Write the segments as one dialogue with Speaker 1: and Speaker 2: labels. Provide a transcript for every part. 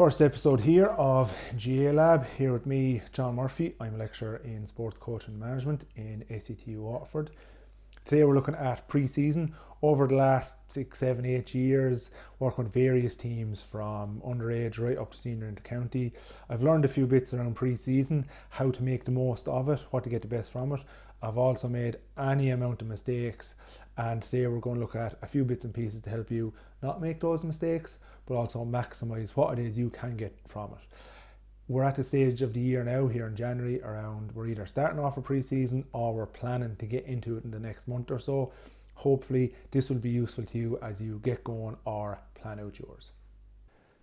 Speaker 1: First episode here of GAA Lab, here with me, John Murphy. I'm a lecturer in sports coaching and management in SETU Waterford. Today we're looking at pre-season. Over the last 6, 7, 8 years, working with various teams from underage right up to senior into county. I've learned a few bits around pre-season, how to make the most of it, what to get the best from it. I've also made any amount of mistakes, and today we're going to look at a few bits and pieces to help you not make those mistakes, but also maximise what it is you can get from it. We're at the stage of the year now, here in January, around we're either starting off a pre-season or we're planning to get into it in the next month or so. Hopefully this will be useful to you as you get going or plan out yours.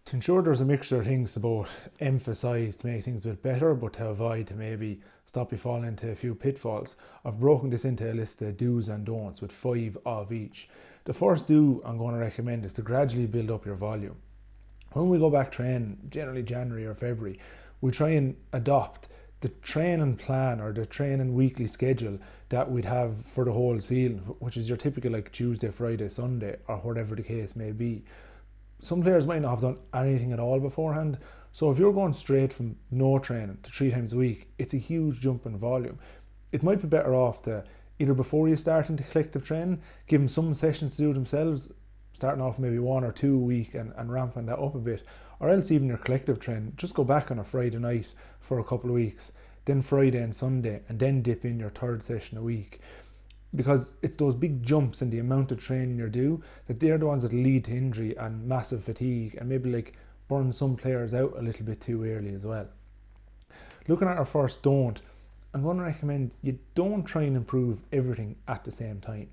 Speaker 1: To ensure there's a mixture of things to both emphasise to make things a bit better, but to avoid to maybe stop you falling into a few pitfalls, I've broken this into a list of do's and don'ts with 5 of each. The first do I'm going to recommend is to gradually build up your volume. When we go back training, generally January or February, we try and adopt the training plan or the training weekly schedule that we'd have for the whole season, which is your typical like Tuesday, Friday, Sunday, or whatever the case may be. Some players might not have done anything at all beforehand, so if you're going straight from no training to 3 times a week, it's a huge jump in volume. It might be better off to either before you start into collective training, give them some sessions to do themselves, starting off maybe 1 or 2 a week and ramping that up a bit, or else even your collective training, just go back on a Friday night for a couple of weeks, then Friday and Sunday, and then dip in your 3rd session a week. Because it's those big jumps in the amount of training you're due that they're the ones that lead to injury and massive fatigue, and maybe like burn some players out a little bit too early as well. Looking at our first don't, I'm going to recommend you don't try and improve everything at the same time.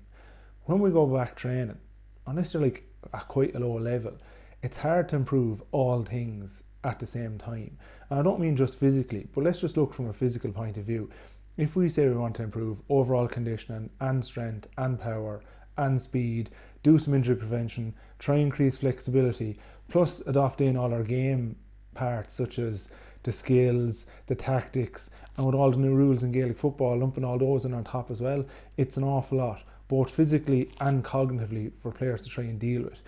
Speaker 1: When we go back training, unless you're like at quite a low level, it's hard to improve all things at the same time. And I don't mean just physically, but let's just look from a physical point of view. If we say we want to improve overall conditioning and strength and power and speed, do some injury prevention, try and increase flexibility, plus adopt in all our game parts such as the skills, the tactics, and with all the new rules in Gaelic football, lumping all those in on top as well, it's an awful lot, both physically and cognitively, for players to try and deal with.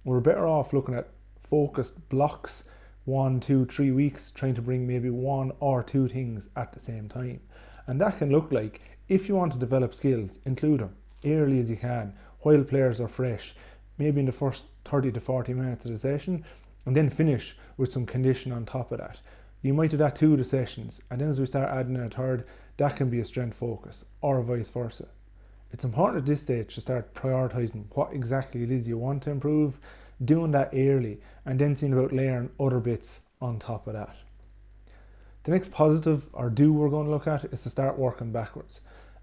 Speaker 1: We're better off looking at focused blocks, 1, 2, 3 weeks, trying to bring maybe 1 or 2 things at the same time. And that can look like, if you want to develop skills, include them early as you can, while players are fresh, maybe in the first 30 to 40 minutes of the session, and then finish with some condition on top of that. You might do that 2 of the sessions, and then as we start adding in a 3rd, that can be a strength focus, or vice versa. It's important at this stage to start prioritising what exactly it is you want to improve, doing that early, and then seeing about layering other bits on top of that. The next positive or do we're going to look at is to start working backwards,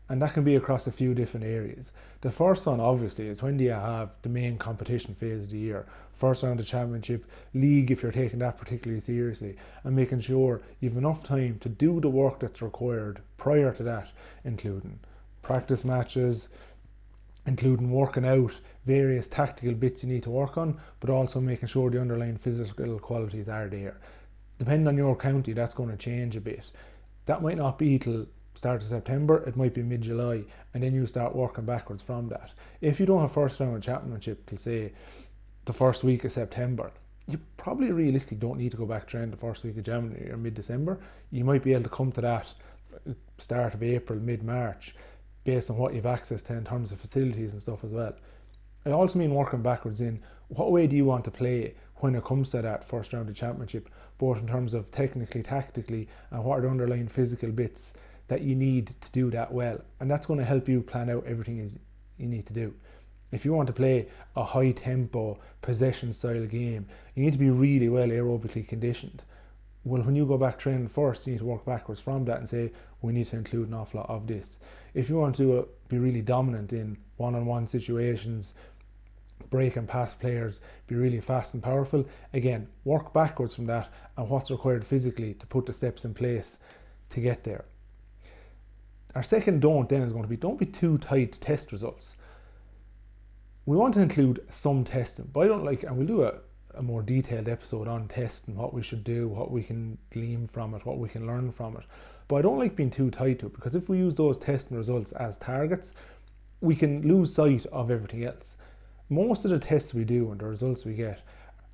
Speaker 1: and that can be across a few different areas. The first one obviously is when do you have the main competition phase of the year, first round of championship, league if you're taking that particularly seriously, and making sure you've enough time to do the work that's required prior to that, including practice matches, including working out various tactical bits you need to work on, but also making sure the underlying physical qualities are there. Depending on your county, that's going to change a bit. That might not be till start of September, it might be mid-July, and then you start working backwards from that. If you don't have first round of championship till say the first week of September, you probably realistically don't need to go back train the first week of January or mid-December. You might be able to come to that start of April, mid-March, based on what you've access to in terms of facilities and stuff as well. I also mean working backwards in what way do you want to play when it comes to that first round of championship, both in terms of technically, tactically, and what are the underlying physical bits that you need to do that well. And that's going to help you plan out everything you need to do. If you want to play a high tempo, possession style game, you need to be really well aerobically conditioned. Well, when you go back training first, you need to work backwards from that and say, we need to include an awful lot of this. If you want to be really dominant in one-on-one situations, break and pass players, be really fast and powerful, again, work backwards from that and what's required physically to put the steps in place to get there. Our second don't then is going to be, don't be too tight to test results. We want to include some testing, but I don't like, and we'll do a more detailed episode on testing, what we should do, what we can glean from it, what we can learn from it. But I don't like being too tight to it, because if we use those testing results as targets, we can lose sight of everything else. Most of the tests we do and the results we get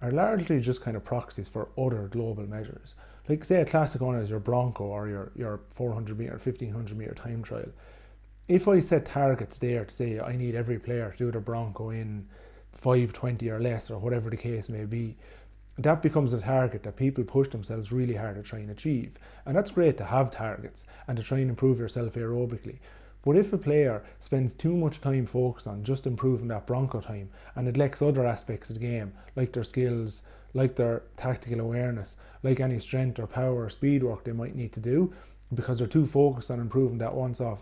Speaker 1: are largely just kind of proxies for other global measures. Like say a classic one is your Bronco or your 400 metre, 1500 metre time trial. If I set targets there to say I need every player to do the Bronco in 5:20 or less, or whatever the case may be, that becomes a target that people push themselves really hard to try and achieve. And that's great to have targets and to try and improve yourself aerobically. But if a player spends too much time focused on just improving that Bronco time and neglects other aspects of the game, like their skills, like their tactical awareness, like any strength or power or speed work they might need to do, because they're too focused on improving that once-off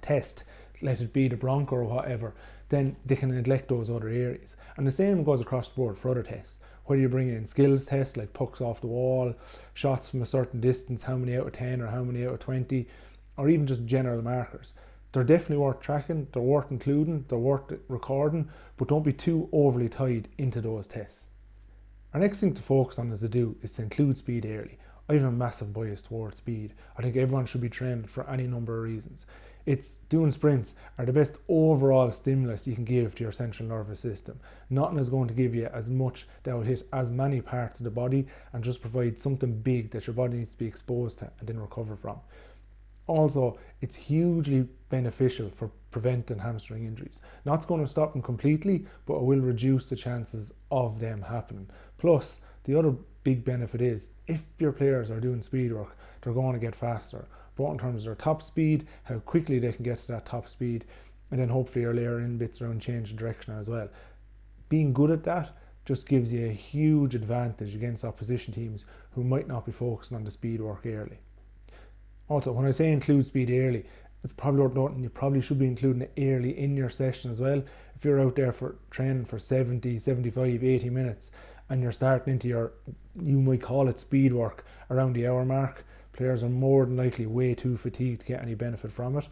Speaker 1: test, let it be the Bronco or whatever, then they can neglect those other areas. And the same goes across the board for other tests. Whether you bring in skills tests like pucks off the wall, shots from a certain distance, how many out of 10 or how many out of 20, or even just general markers. They're definitely worth tracking, they're worth including, they're worth recording, but don't be too overly tied into those tests. Our next thing to focus on as a do is to include speed early. I have a massive bias towards speed. I think everyone should be trained for any number of reasons. It's doing sprints are the best overall stimulus you can give to your central nervous system. Nothing is going to give you as much that will hit as many parts of the body and just provide something big that your body needs to be exposed to and then recover from. Also, it's hugely beneficial for preventing hamstring injuries. Not it's going to stop them completely, but it will reduce the chances of them happening. Plus, the other big benefit is if your players are doing speed work, they're going to get faster, both in terms of their top speed, how quickly they can get to that top speed, and then hopefully you're layering in bits around change of direction as well. Being good at that just gives you a huge advantage against opposition teams who might not be focusing on the speed work early. Also, when I say include speed early, it's probably worth noting you probably should be including it early in your session as well. If you're out there for training for 70, 75, 80 minutes and you're starting into your, you might call it speed work around the hour mark, players are more than likely way too fatigued to get any benefit from it.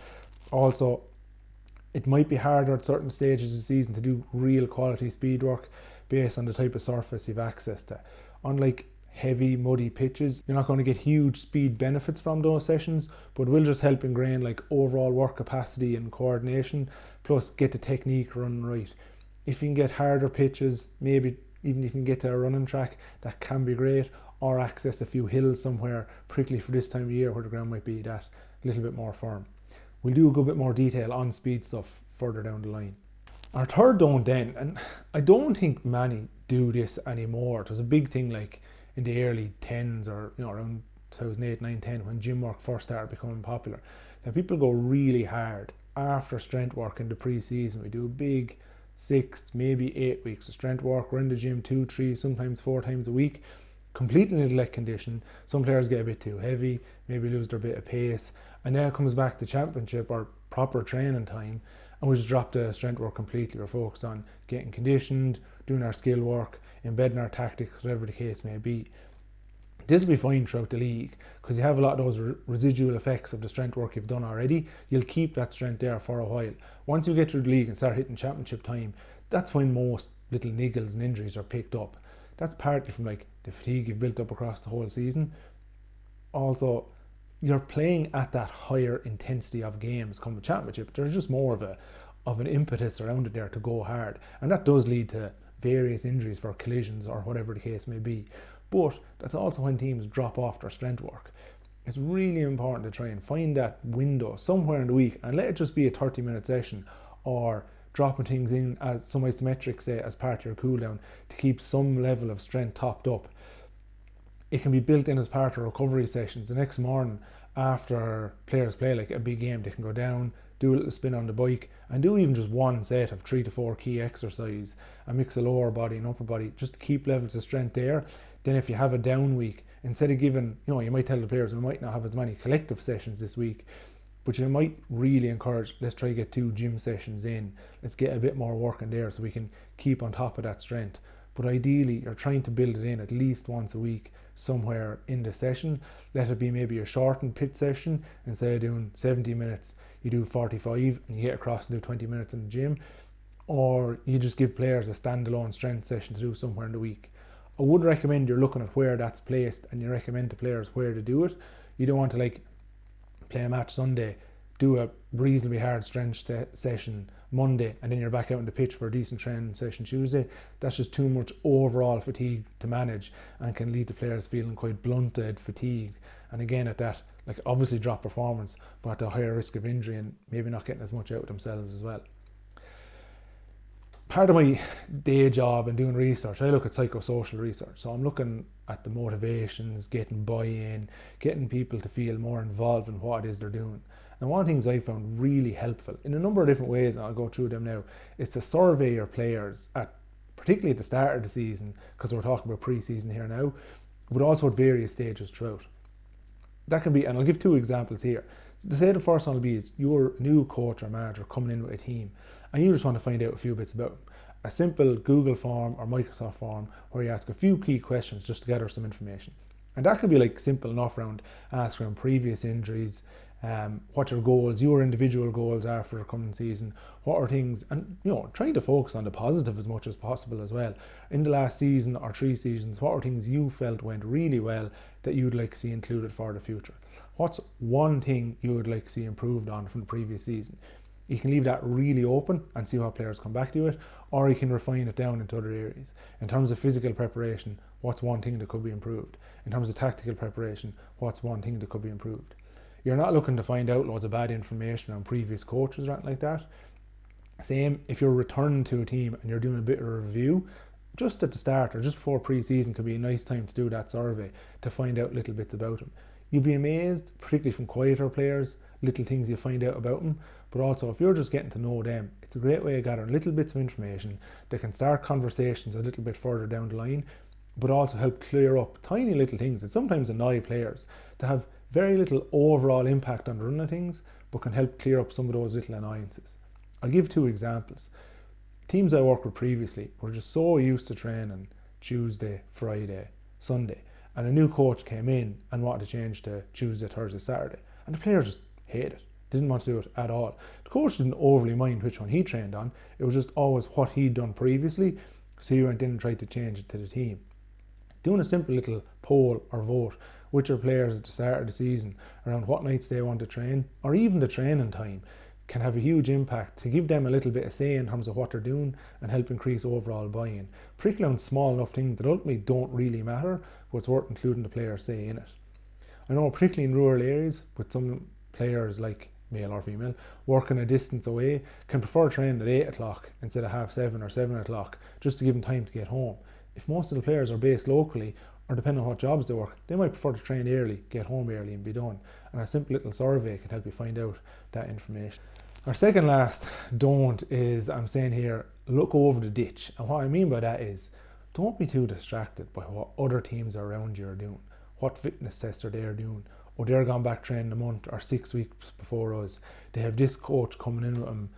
Speaker 1: Also, it might be harder at certain stages of the season to do real quality speed work based on the type of surface you've access to. Unlike heavy muddy pitches, you're not going to get huge speed benefits from those sessions, but it will just help ingrain like overall work capacity and coordination, plus get the technique run right. If you can get harder pitches, maybe even if you can get to a running track, that can be great, or access a few hills somewhere, particularly for this time of year where the ground might be that little bit more firm. We'll do a good bit more detail on speed stuff further down the line. Our third don't then, and I don't think many do this anymore. It was a big thing like in the early 10s or around 2008, 9, 10 when gym work first started becoming popular. Now people go really hard after strength work in the pre-season. We do a big 6, maybe 8 weeks of strength work. We're in the gym 2, 3, sometimes 4 times a week. Completely neglect condition. Some players get a bit too heavy, maybe lose their bit of pace, and then it comes back to championship or proper training time and we just drop the strength work completely. We're focused on getting conditioned, doing our skill work, embedding our tactics, whatever the case may be. This will be fine throughout the league because you have a lot of those residual effects of the strength work you've done already. You'll keep that strength there for a while. Once you get through the league and start hitting championship time, that's when most little niggles and injuries are picked up. That's partly from like the fatigue you've built up across the whole season. Also, you're playing at that higher intensity of games come the championship. There's just more of an impetus around it there to go hard, and that does lead to various injuries for collisions or whatever the case may be. But that's also when teams drop off their strength work. It's really important to try and find that window somewhere in the week and let it just be a 30-minute session, or dropping things in as some isometrics say as part of your cool down to keep some level of strength topped up. It can be built in as part of recovery sessions. The next morning after players play like a big game, they can go down, do a little spin on the bike and do even just one set of 3 to 4 key exercise and mix a lower body and upper body just to keep levels of strength there. Then if you have a down week, instead of giving, you might tell the players we might not have as many collective sessions this week, but you might really encourage, let's try to get 2 gym sessions in, let's get a bit more work in there so we can keep on top of that strength. But ideally you're trying to build it in at least once a week somewhere in the session. Let it be maybe a shortened pit session. Instead of doing 70 minutes you do 45 and you get across and do 20 minutes in the gym, or you just give players a standalone strength session to do somewhere in the week. I would recommend you're looking at where that's placed and you recommend to players where to do it. You don't want to like play a match Sunday, do a reasonably hard strength session Monday and then you're back out on the pitch for a decent training session Tuesday, that's just too much overall fatigue to manage and can lead to players feeling quite blunted, fatigued, and again at that, like obviously drop performance, but at a higher risk of injury and maybe not getting as much out of themselves as well. Part of my day job and doing research, I look at psychosocial research. So I'm looking at the motivations, getting buy-in, getting people to feel more involved in what it is they're doing. And one of the things I found really helpful in a number of different ways, and I'll go through them now, is to survey your players particularly at the start of the season, because we're talking about pre-season here now, but also at various stages throughout. That can be, and I'll give two examples here. Say the first one will be is you're a new coach or manager coming in with a team and you just want to find out a few bits about them. A simple Google form or Microsoft form where you ask a few key questions just to gather some information. And that could be like simple enough around asking around previous injuries, what your goals, your individual goals are for the coming season, what are things, and trying to focus on the positive as much as possible as well. In the last season or 3 seasons, what are things you felt went really well that you'd like to see included for the future? What's one thing you would like to see improved on from the previous season? You can leave that really open and see how players come back to it, or you can refine it down into other areas. In terms of physical preparation, what's one thing that could be improved? In terms of tactical preparation, what's one thing that could be improved? You're not looking to find out loads of bad information on previous coaches or anything like that. Same if you're returning to a team and you're doing a bit of a review, just at the start or just before pre-season could be a nice time to do that survey to find out little bits about them. You'll be amazed, particularly from quieter players, little things you find out about them, but also if you're just getting to know them, it's a great way of gathering little bits of information that can start conversations a little bit further down the line, but also help clear up tiny little things that sometimes annoy players to have very little overall impact on the run of things, but can help clear up some of those little annoyances. I'll give 2 examples. Teams I worked with previously were just so used to training Tuesday, Friday, Sunday, and a new coach came in and wanted to change to Tuesday, Thursday, Saturday, and the players just hated it. Didn't want to do it at all. The coach didn't overly mind which one he trained on. It was just always what he'd done previously, so he went in and tried to change it to the team. Doing a simple little poll or vote with your players at the start of the season around what nights they want to train, or even the training time, can have a huge impact to give them a little bit of say in terms of what they're doing and help increase overall buy-in, particularly on small enough things that ultimately don't really matter, but it's worth including the players' say in it. I know particularly in rural areas, with some players like male or female working a distance away can prefer training at 8 o'clock instead of 7:30 or 7 o'clock just to give them time to get home. If most of the players are based locally, or depending on what jobs they work, they might prefer to train early, get home early and be done. And a simple little survey can help you find out that information. Our second last don't is, I'm saying here, look over the ditch. And what I mean by that is, don't be too distracted by what other teams around you are doing, what fitness tests are they doing. Or they're gone back training a month or 6 weeks before us. They have this coach coming in with them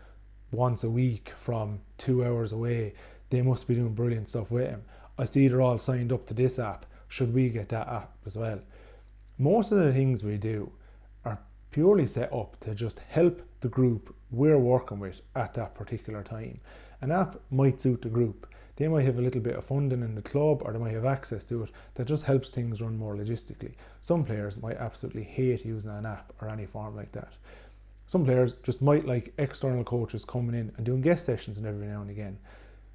Speaker 1: once a week from 2 hours away. They must be doing brilliant stuff with him. I see they're all signed up to this app. Should we get that app as well? Most of the things we do are purely set up to just help the group we're working with at that particular time. An app might suit the group. They might have a little bit of funding in the club, or they might have access to it that just helps things run more logistically. Some players might absolutely hate using an app or any form like that. Some players just might like external coaches coming in and doing guest sessions and every now and again.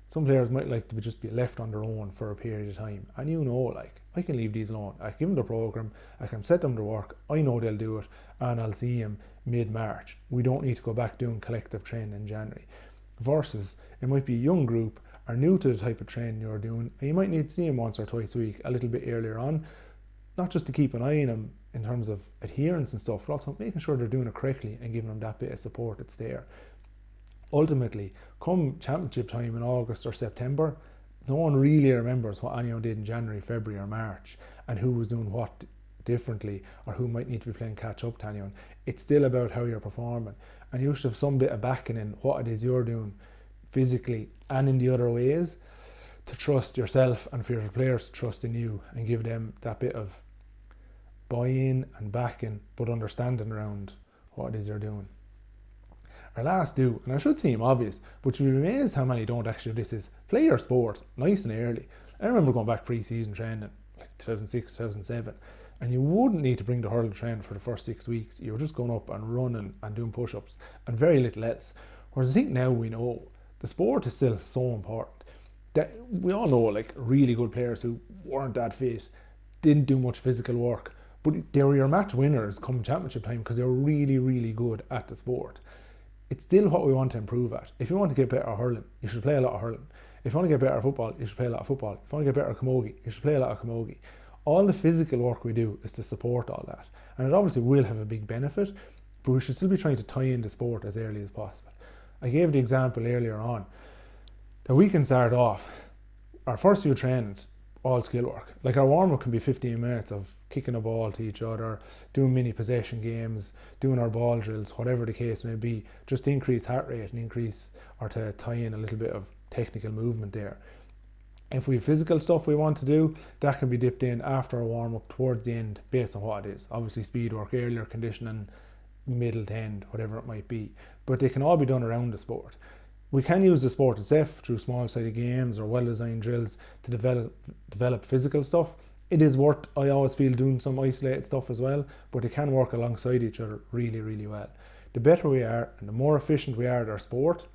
Speaker 1: Some players might like to just be left on their own for a period of time. And I can leave these alone. I can give them the program, I can set them to work, I know they'll do it, and I'll see them mid-March. We don't need to go back doing collective training in January. Versus, it might be a young group, are new to the type of training you're doing, and you might need to see them once or twice a week, a little bit earlier on, not just to keep an eye on them in terms of adherence and stuff, but also making sure they're doing it correctly and giving them that bit of support that's there. Ultimately, come championship time in August or September, no one really remembers what anyone did in January, February or March and who was doing what differently or who might need to be playing catch up to anyone. It's still about how you're performing, and you should have some bit of backing in what it is you're doing physically and in the other ways to trust yourself and for your players to trust in you and give them that bit of buy-in and backing, but understanding around what it is you're doing. Our last do, and I should seem obvious, but you'll be amazed how many don't actually do this, is play your sport nice and early. I remember going back pre-season training like 2006, 2007, And you wouldn't need to bring the hurdle training for the first 6 weeks. You're just going up and running and doing push-ups and very little else. Whereas I think now we know the sport is still so important. That we all know like really good players who weren't that fit, didn't do much physical work, but they were your match winners come championship time because they were really, really good at the sport. It's still what we want to improve at. If you want to get better at hurling, you should play a lot of hurling. If you want to get better at football, you should play a lot of football. If you want to get better at camogie, you should play a lot of camogie. All the physical work we do is to support all that. And it obviously will have a big benefit, but we should still be trying to tie in the sport as early as possible. I gave the example earlier on that we can start off our first few trainings, all skill work. Like our warm-up can be 15 minutes of kicking a ball to each other, doing mini possession games, doing our ball drills, whatever the case may be, just to increase heart rate and increase or to tie in a little bit of technical movement there. If we have physical stuff we want to do, that can be dipped in after a warm-up towards the end based on what it is. Obviously speed work, earlier conditioning, middle to end, whatever it might be. But they can all be done around the sport. We can use the sport itself through small-sided games or well-designed drills to develop physical stuff. It is worth, I always feel, doing some isolated stuff as well, but they can work alongside each other really, really well. The better we are and the more efficient we are at our sport,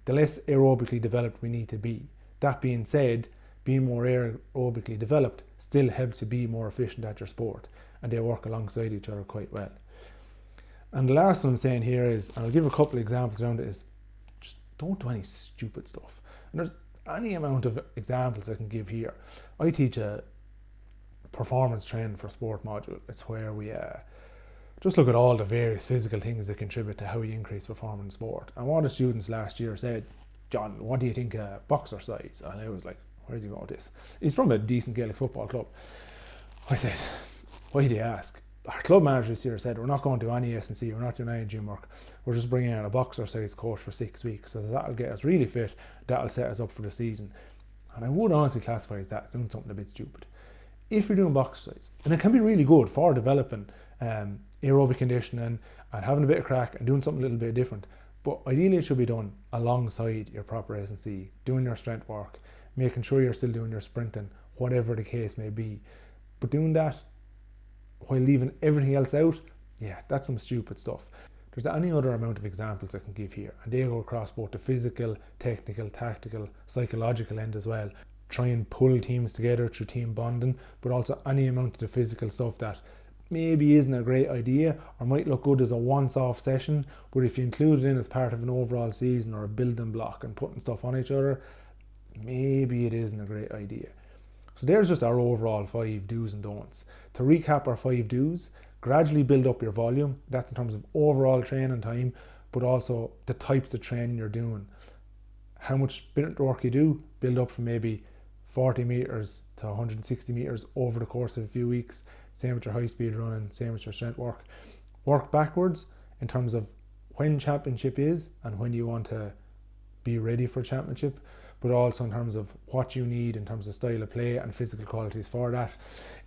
Speaker 1: the less aerobically developed we need to be. That being said, being more aerobically developed still helps you be more efficient at your sport, and they work alongside each other quite well. And the last one I'm saying here is, and I'll give a couple of examples around it, is just don't do any stupid stuff. And there's any amount of examples I can give here. I teach a performance training for sport module. It's where we just look at all the various physical things that contribute to how you increase performance in sport. And one of the students last year said, "John, what do you think of boxer size?" And I was like, where's he going with this? He's from a decent Gaelic football club. I said, why do you ask? Our club manager this year said, we're not going to do any S&C, we're not doing any gym work. We're just bringing in a boxer size coach for 6 weeks. So that'll get us really fit. That'll set us up for the season. And I would honestly classify as that doing something a bit stupid. If you're doing boxer size, and it can be really good for developing aerobic conditioning and having a bit of crack and doing something a little bit different. But ideally it should be done alongside your proper S&C, doing your strength work, making sure you're still doing your sprinting, whatever the case may be. But doing that while leaving everything else out, yeah, that's some stupid stuff. There's any other amount of examples I can give here, and they go across both the physical, technical, tactical, psychological end as well. Try and pull teams together through team bonding, but also any amount of the physical stuff that maybe isn't a great idea or might look good as a once-off session, but if you include it in as part of an overall season or a building block and putting stuff on each other, maybe it isn't a great idea. So there's just our overall 5 do's and don'ts. To recap our 5 do's, gradually build up your volume. That's in terms of overall training time, but also the types of training you're doing. How much sprint work you do, build up from maybe 40 metres to 160 metres over the course of a few weeks. Same with your high speed running, same with your strength work. Work backwards in terms of when championship is and when you want to be ready for championship, but also in terms of what you need in terms of style of play and physical qualities for that.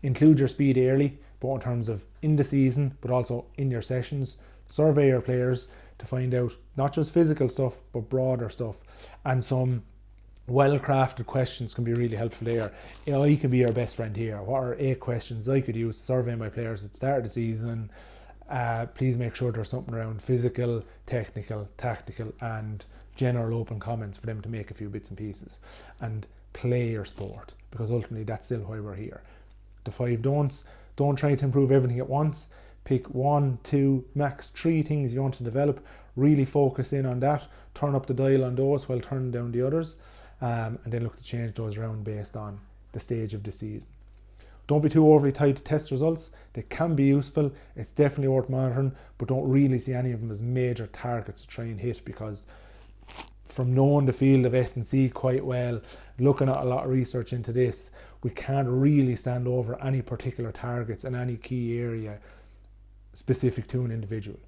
Speaker 1: Include your speed early, both in terms of in the season, but also in your sessions. Survey your players to find out not just physical stuff, but broader stuff. And some well-crafted questions can be really helpful there. I can be your best friend here. What are 8 questions I could use to survey my players at the start of the season? Please make sure there's something around physical, technical, tactical, and general open comments for them to make a few bits and pieces and play your sport, because ultimately that's still why we're here. The 5 don'ts: don't try to improve everything at once. Pick 1, 2, max 3 things you want to develop. Really focus in on that. Turn up the dial on those while turning down the others, and then look to change those around based on the stage of the season. Don't be too overly tied to test results. They can be useful. It's definitely worth monitoring, but don't really see any of them as major targets to try and hit, because from knowing the field of S&C quite well, looking at a lot of research into this, we can't really stand over any particular targets in any key area specific to an individual.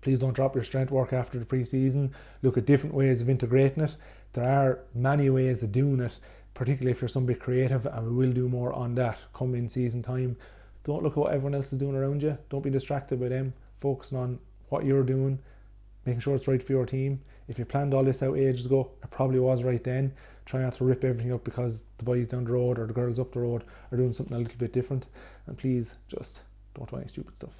Speaker 1: Please don't drop your strength work after the pre-season. Look at different ways of integrating it. There are many ways of doing it, particularly if you're somebody creative, and we will do more on that come in season time. Don't look at what everyone else is doing around you. Don't be distracted by them. Focusing on what you're doing making sure it's right for your team. If you planned all this out ages ago, it probably was right then. Try not to rip everything up because the boys down the road or the girls up the road are doing something a little bit different. And please just don't do any stupid stuff.